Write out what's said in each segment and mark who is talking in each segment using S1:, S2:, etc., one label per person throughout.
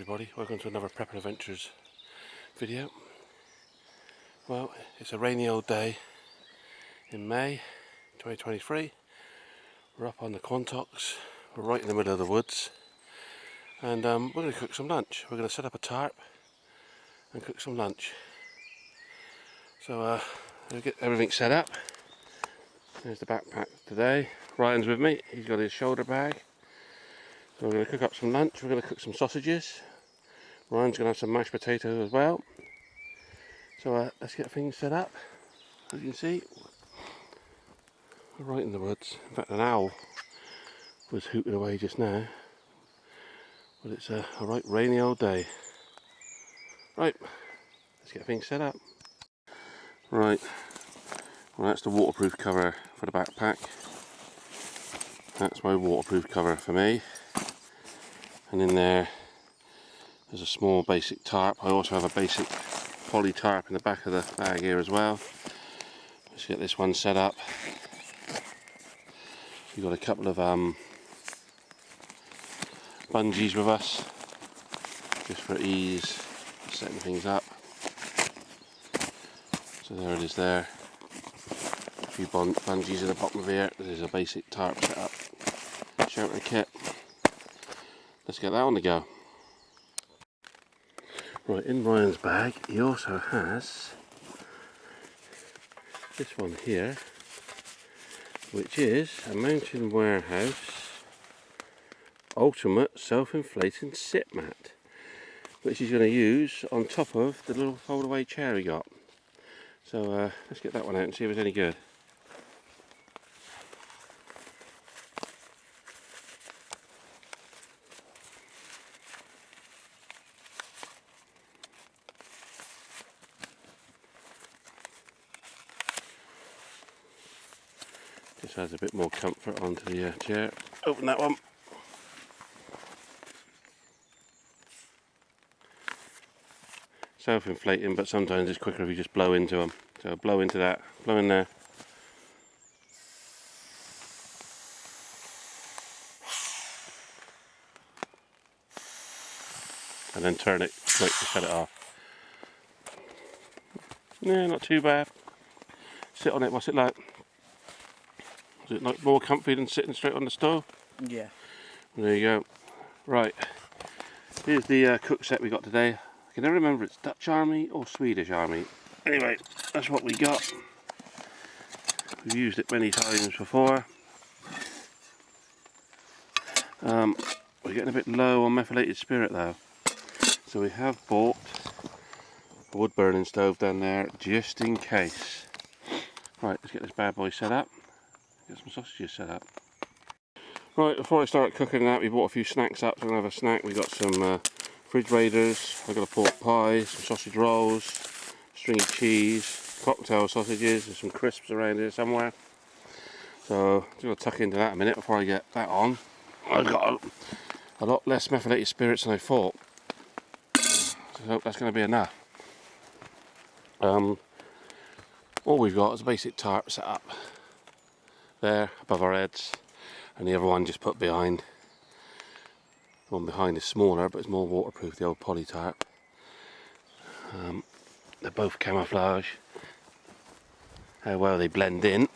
S1: everybody, welcome to another Prepper Adventures video. Well, it's a rainy old day in May 2023. We're up on the Quantocks, we're right in the middle of the woods, and we're going to cook some lunch. We're going to set up a tarp and cook some lunch. So we'll get everything set up. There's the backpack today. Ryan's with me, he's got his shoulder bag. So we're going to cook up some lunch. We're going to cook some sausages. Ryan's going to have some mashed potatoes as well. So let's get things set up. As you can see, we're right in the woods. In fact, an owl was hooting away just now. But it's a right rainy old day. Right, let's get things set up. Right, well, that's the waterproof cover for the backpack. That's my waterproof cover for me. And in there's a small basic tarp. I also have a basic poly tarp in the back of the bag here as well. Let's get this one set up. We've got a couple of bungees with us, just for ease of setting things up. So there it is there. A few bungees at the bottom of here. This is a basic tarp set up. Shelter kit. Let's get that on the go. Right, in Ryan's bag he also has this one here, which is a Mountain Warehouse Ultimate Self-Inflating Sit Mat, which he's going to use on top of the little fold-away chair he got. So let's get that one out and see if it's any good. Just adds a bit more comfort onto the chair. Open that one. Self-inflating, but sometimes it's quicker if you just blow into them. So blow into that, blow in there. And then turn it quick to shut it off. Yeah, not too bad. Sit on it, what's it like? Is it like more comfy than sitting straight on the stove?
S2: Yeah.
S1: There you go. Right, here's the cook set we got today. I can never remember if it's Dutch Army or Swedish Army. Anyway, that's what we got. We've used it many times before. We're getting a bit low on methylated spirit though. So we have bought a wood burning stove down there just in case. Right, let's get this bad boy set up. Get some sausages set up. Right, before I start cooking that, we bought a few snacks up. So I'm going to have a snack. We got some fridge raiders, I've got a pork pie, some sausage rolls, stringy cheese, cocktail sausages, and some crisps around here somewhere. So I'm going to tuck into that a minute before I get that on. I've got a lot less methylated spirits than I thought. So I hope that's going to be enough. All we've got is a basic tarp set up there above our heads, and the other one just put behind. The one behind is smaller, but it's more waterproof, the old poly tarp. They're both camouflage. How well they blend in.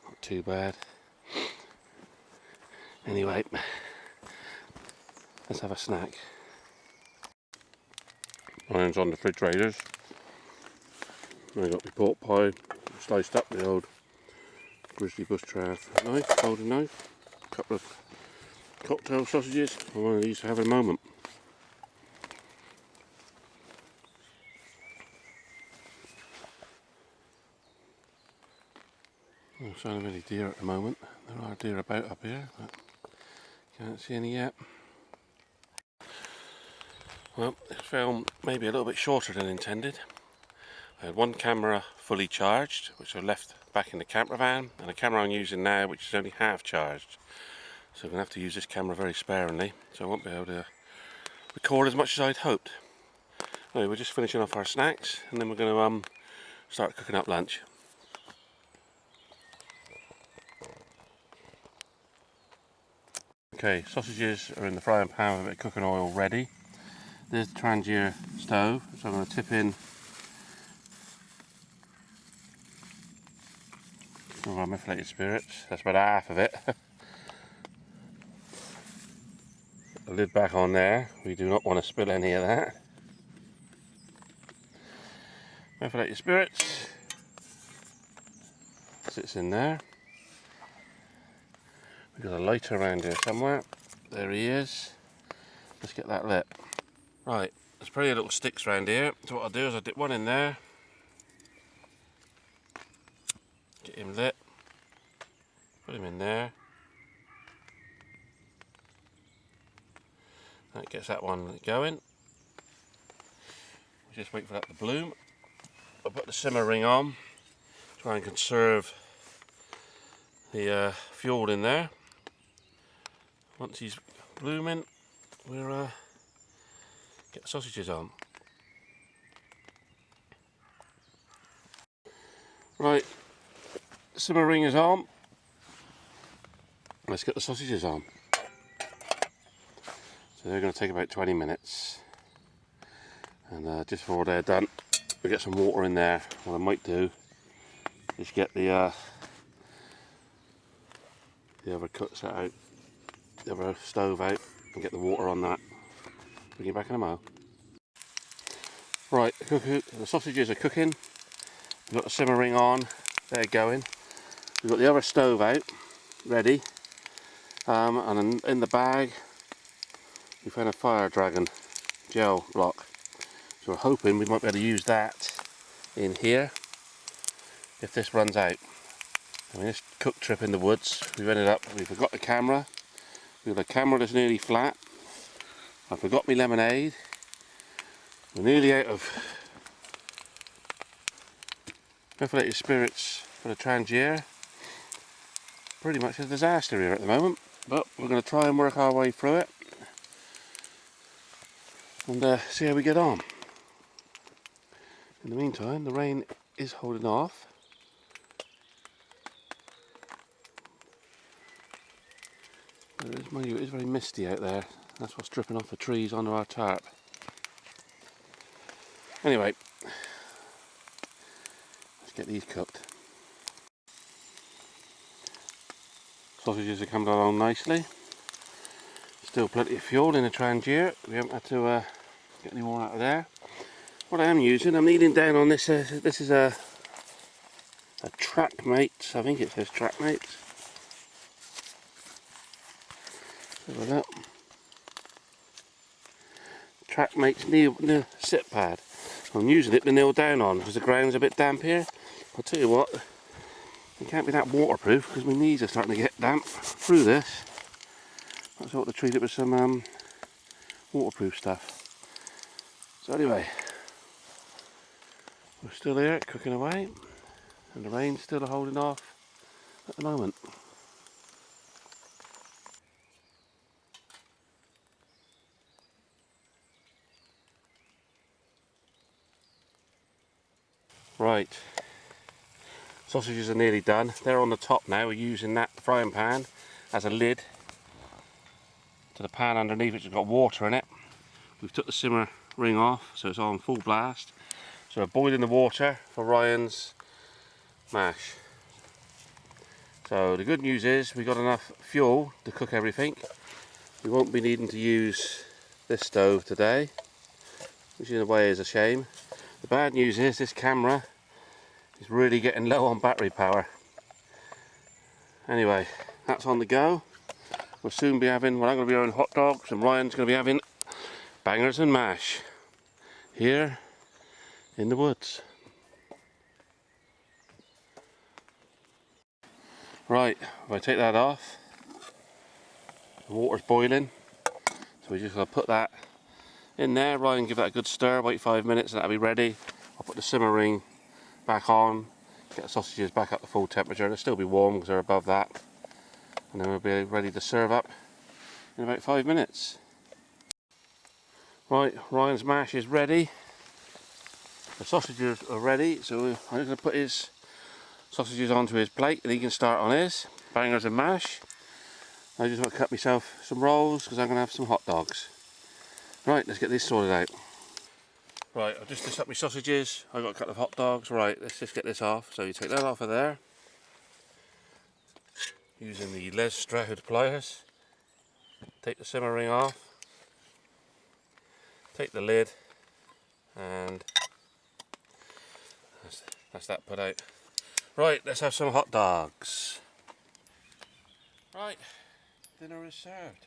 S1: Not too bad. Anyway, let's have a snack. Mine's on the fridge raiders. I got my pork pie, sliced up the old Grizzly Bush Traff knife, folding knife. A couple of cocktail sausages. I one of these to have in a moment. No sign of any deer at the moment. There are deer about up here, but can't see any yet. Well, this film may be a little bit shorter than intended. I had one camera fully charged, which I left back in the camper van, and the camera I'm using now, which is only half charged. So I'm going to have to use this camera very sparingly, so I won't be able to record as much as I'd hoped. Anyway, we're just finishing off our snacks, and then we're going to start cooking up lunch. Okay, sausages are in the frying pan with a bit of cooking oil ready. There's the Trangier stove, so I'm going to tip in some of our methylated spirits. That's about half of it. Put the lid back on there. We do not want to spill any of that. Methylated spirits sits in there. We've got a lighter around here somewhere. There he is. Let's get that lit. Right, there's plenty of little sticks around here. So what I'll do is I'll dip one in there. Get him lit. Put him in there. That gets that one going. We'll just wait for that to bloom. I'll put the simmer ring on. Try and conserve the fuel in there. Once he's blooming, we'll get the sausages on. Right, simmer ring is on. Let's get the sausages on. So they're going to take about 20 minutes. And just before they're done, we get some water in there. What I might do is get the other cook set out, the other stove out, and get the water on that. Bring it back in a mo. Right, the sausages are cooking. We've got the simmer ring on, they're going. We've got the other stove out, ready. And in the bag, we found a Fire Dragon gel block. So we're hoping we might be able to use that in here if this runs out. I mean, this cook trip in the woods, we forgot the camera. We've got a camera that's nearly flat. I forgot my lemonade. We're nearly out of methylated spirits for the Trangier. Pretty much a disaster here at the moment, but we're going to try and work our way through it and see how we get on. In the meantime, the rain is holding off. It is very misty out there. That's what's dripping off the trees onto our tarp. Anyway, let's get these cooked. Sausages are coming along nicely. Still plenty of fuel in the Trangier. We haven't had to get any more out of there. What I am using, I'm kneeling down on this. This is a Trackmates. I think it says Trackmates. Have a look. Trackmates kneel sit pad. I'm using it to kneel down on because the ground's a bit damp here. I'll tell you what, it can't be that waterproof because my knees are starting to get damp through this. That's what to treat it with some waterproof stuff. So anyway, we're still here cooking away and the rain's still holding off at the moment. Right, sausages are nearly done. They're on the top now. We're using that frying pan as a lid to the pan underneath, which has got water in it. We've took the simmer ring off, so it's on full blast. So we're boiling the water for Ryan's mash. So the good news is we've got enough fuel to cook everything. We won't be needing to use this stove today, which in a way is a shame. The bad news is this camera is really getting low on battery power. Anyway, that's on the go. We'll soon be having, well, I'm going to be having hot dogs and Ryan's going to be having bangers and mash here in the woods. Right, if I take that off, the water's boiling, so we're just going to put that in there. Ryan, give that a good stir, wait 5 minutes and that'll be ready. I'll put the simmer ring back on, get the sausages back up to full temperature. They'll still be warm because they're above that, and then we'll be ready to serve up in about 5 minutes. Right, Ryan's mash is ready. The sausages are ready, so I'm just going to put his sausages onto his plate and he can start on his bangers and mash. I just want to cut myself some rolls because I'm going to have some hot dogs. Right, let's get this sorted out. Right, I've just up my sausages. I've got a couple of hot dogs. Right, let's just get this off. So you take that off of there using the Les Stroud pliers. Take the simmer ring off. Take the lid, and that's that put out. Right, let's have some hot dogs. Right, dinner is served.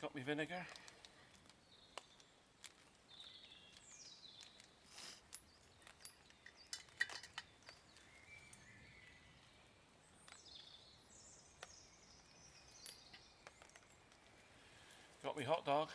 S1: Got me vinegar. Got me hot dog.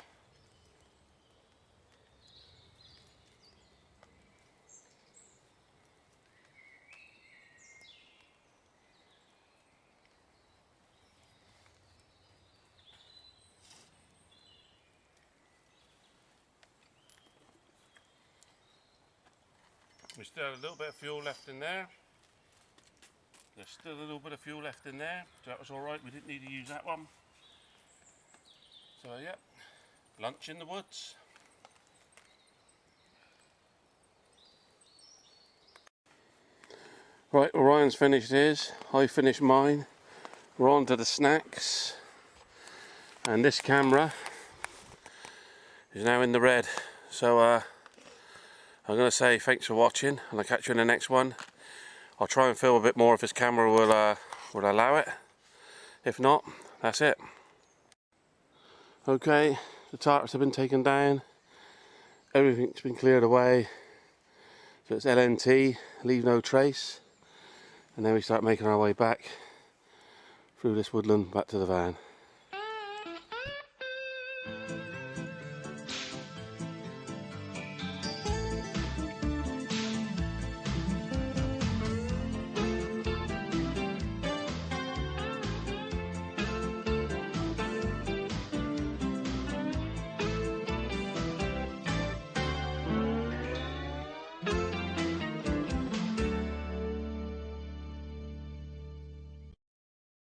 S1: We still have a little bit of fuel left in there. There's still a little bit of fuel left in there, so that was alright, we didn't need to use that one. So yeah, lunch in the woods. Right, well, Ryan's finished his, I finished mine. We're on to the snacks. And this camera is now in the red. So I'm going to say thanks for watching, and I'll catch you in the next one. I'll try and film a bit more if this camera will allow it. If not, that's it. Okay, the tarps have been taken down. Everything's been cleared away. So it's LNT, leave no trace. And then we start making our way back through this woodland back to the van.